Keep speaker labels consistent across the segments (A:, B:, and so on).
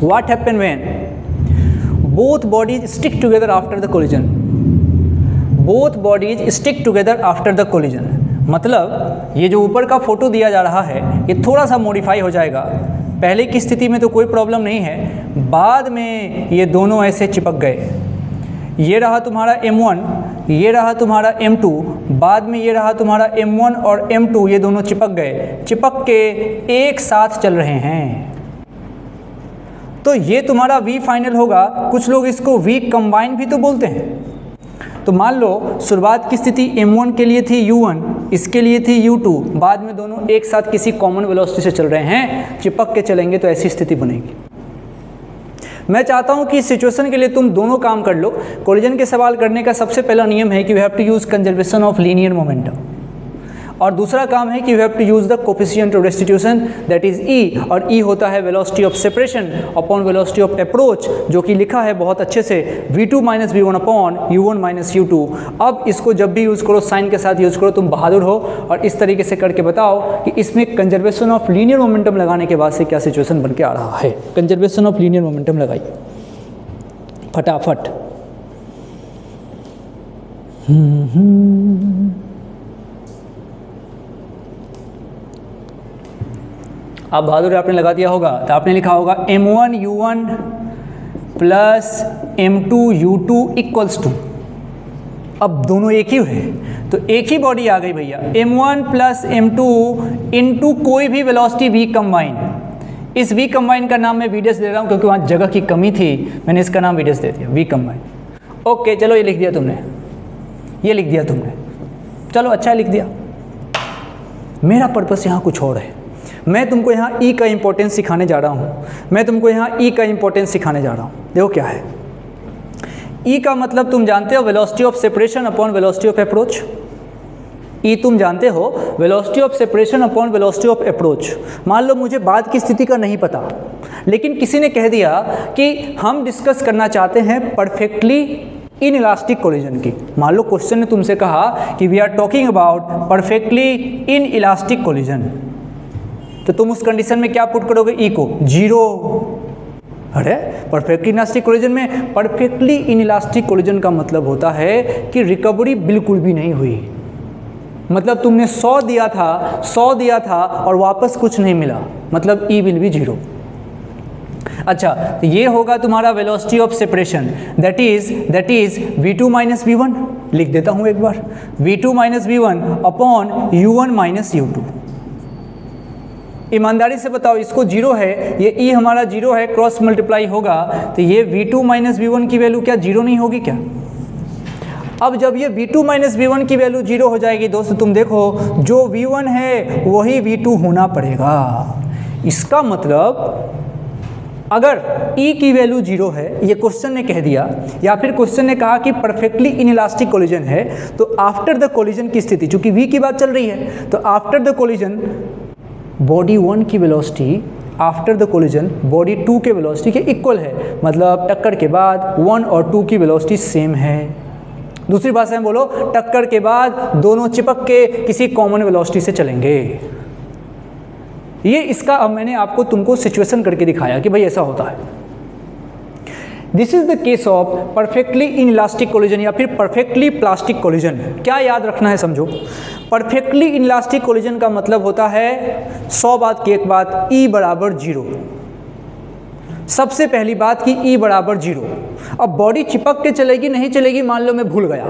A: What happen when both bodies stick together after the collision, both bodies stick together after the collision, मतलब ये जो ऊपर का photo दिया जा रहा है ये थोड़ा सा मॉडिफाई हो जाएगा। पहले की स्थिति में तो कोई प्रॉब्लम नहीं है, बाद में ये दोनों ऐसे चिपक गए, ये रहा तुम्हारा M1, ये रहा तुम्हारा M2, बाद में ये रहा तुम्हारा M1 और M2, ये दोनों चिपक गए, चिपक के एक साथ चल रहे हैं, तो ये तुम्हारा V फाइनल होगा। कुछ लोग इसको V कंबाइन भी तो बोलते हैं। तो मान लो शुरुआत की स्थिति M1 के लिए थी U1, इसके लिए थी U2, बाद में दोनों एक साथ किसी कॉमन वेलोसिटी से चल रहे हैं, चिपक के चलेंगे तो ऐसी स्थिति बनेगी। मैं चाहता हूं कि इस सिचुएशन के लिए तुम दोनों काम कर लो। कोलिजन के सवाल करने का सबसे पहला नियम है कि we have to use conservation of linear momentum, और दूसरा काम है कि we have to use the coefficient of restitution that is E, और E होता है velocity of separation upon velocity of approach, जो कि लिखा है बहुत अच्छे से V2 minus V1 upon U1 minus U2। अब इसको जब भी यूज़ करो साइन के साथ यूज़ करो, तुम बहादुर हो, और इस तरीके से करके बताओ कि इसमें कंजर्वेशन ऑफ लीनियर मोमेंटम लगाने के बाद से क्या सिचुएशन बन के आ रहा है। कंजर्वेशन ऑफ लीनियर मोमेंटम लगाइए फटाफट। आप बहादुर आपने लगा दिया होगा, तो आपने लिखा होगा M1 U1 plus M2 U2 equals to, अब दोनों एक ही हुए तो एक ही बॉडी आ गई भैया, M1 प्लस M2 इंटू कोई भी वेलोसिटी V कंबाइन। इस V कंबाइन का नाम मैं वीडस दे रहा हूँ क्योंकि वहाँ जगह की कमी थी, मैंने इसका नाम वीडस दे दिया V कंबाइन। ओके चलो, ये लिख दिया तुमने, ये लिख दिया तुमने, चलो अच्छा लिख दिया। मेरा पर्पस यहाँ कुछ और है, मैं तुमको यहाँ E का इंपॉर्टेंस सिखाने जा रहा हूँ, मैं तुमको यहाँ E का इंपॉर्टेंस सिखाने जा रहा हूँ। देखो क्या है E का मतलब, तुम जानते हो velocity of separation upon velocity of approach. E तुम जानते हो velocity of separation upon velocity of approach. मान लो मुझे बाद की स्थिति का नहीं पता, लेकिन किसी ने कह दिया कि हम डिस्कस करना चाहते हैं परफेक्टली इन इलास्टिक कोलिजन की। मान लो क्वेश्चन ने तुमसे कहा कि we are talking about perfectly inelastic collision, तो तुम उस कंडीशन में क्या पुट करोगे? E को 0। अरे परफेक्टली इलास्टिक कोलिजन में, परफेक्टली इन इलास्टिक कोलिजन का मतलब होता है कि रिकवरी बिल्कुल भी नहीं हुई, मतलब तुमने 100 दिया था और वापस कुछ नहीं मिला, मतलब E विल बी 0। अच्छा, तो ये होगा तुम्हारा velocity of separation, that is V2 minus V1। लिख देता हूँ एक बार, V2 minus V1 upon U1 minus U2। ईमानदारी से बताओ, इसको 0 है, ये E हमारा 0 है, क्रॉस मल्टीप्लाई होगा तो ये V2 माइनस V1 की वैल्यू क्या 0 नहीं होगी क्या? अब जब ये V2 माइनस V1 की वैल्यू 0 हो जाएगी दोस्त, तुम देखो जो V1 है वही V2 होना पड़ेगा। इसका मतलब अगर E की वैल्यू 0 है, ये क्वेश्चन ने कह दिया, या फिर क्वेश्चन ने कहा कि परफेक्टली इनइलास्टिक कोलिजन है, तो आफ्टर द कोलिजन की स्थिति, चूंकि V की बात चल रही है, तो आफ्टर द कोलिजन बॉडी 1 की velocity after the collision body 2 के वेलोसिटी के इक्वल है, मतलब टक्कर के बाद 1 और 2 की वेलोसिटी सेम है। दूसरी भाषा में बोलो, टक्कर के बाद दोनों चिपक के किसी कॉमन वेलोसिटी से चलेंगे। ये इसका अब मैंने आपको तुमको सिचुएशन करके दिखाया कि भाई ऐसा होता है। This is the case of perfectly inelastic collision या फिर परफेक्टली प्लास्टिक कोलिजन। क्या याद रखना है समझो, परफेक्टली इनइलास्टिक कोलिजन का मतलब होता है 100 बात की एक बात, E बराबर 0। सबसे पहली बात कि E बराबर 0। अब बॉडी चिपक के चलेगी नहीं चलेगी, मान लो मैं भूल गया,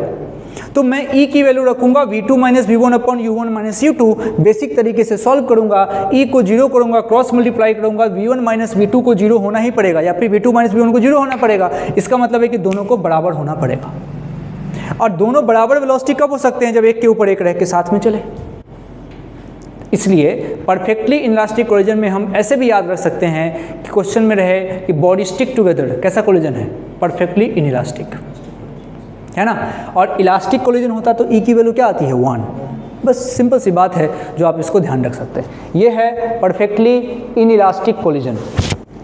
A: तो मैं E की वैल्यू रखूंगा V2 minus V1 upon U1 minus U2। Basic तरीके से सॉल्व करूंगा, E को 0 करूंगा, क्रॉस मल्टीप्लाई करूंगा, V1 माइनस V2 को 0 होना ही पड़ेगा, या फिर V2 माइनस V1 को 0 होना पड़ेगा। इसका मतलब है कि दोनों को बराबर होना पड़ेगा, और दोनों बराबर वेलोसिटी कब हो सकते हैं? जब एक के ऊपर एक रह के साथ में चले। इसलिए परफेक्टली इनइलास्टिक कोलिजन में हम ऐसे भी याद रख सकते हैं कि क्वेश्चन में रहे कि बॉडी स्टिक टुगेदर, कैसा कोलिजन है? परफेक्टली इनइलास्टिक, है ना। और इलास्टिक कोलिजन होता तो E की वैल्यू क्या आती है? 1। बस सिंपल सी बात है जो आप इसको ध्यान रख सकते हैं। ये है परफेक्टली इनइलास्टिक कोलिजन।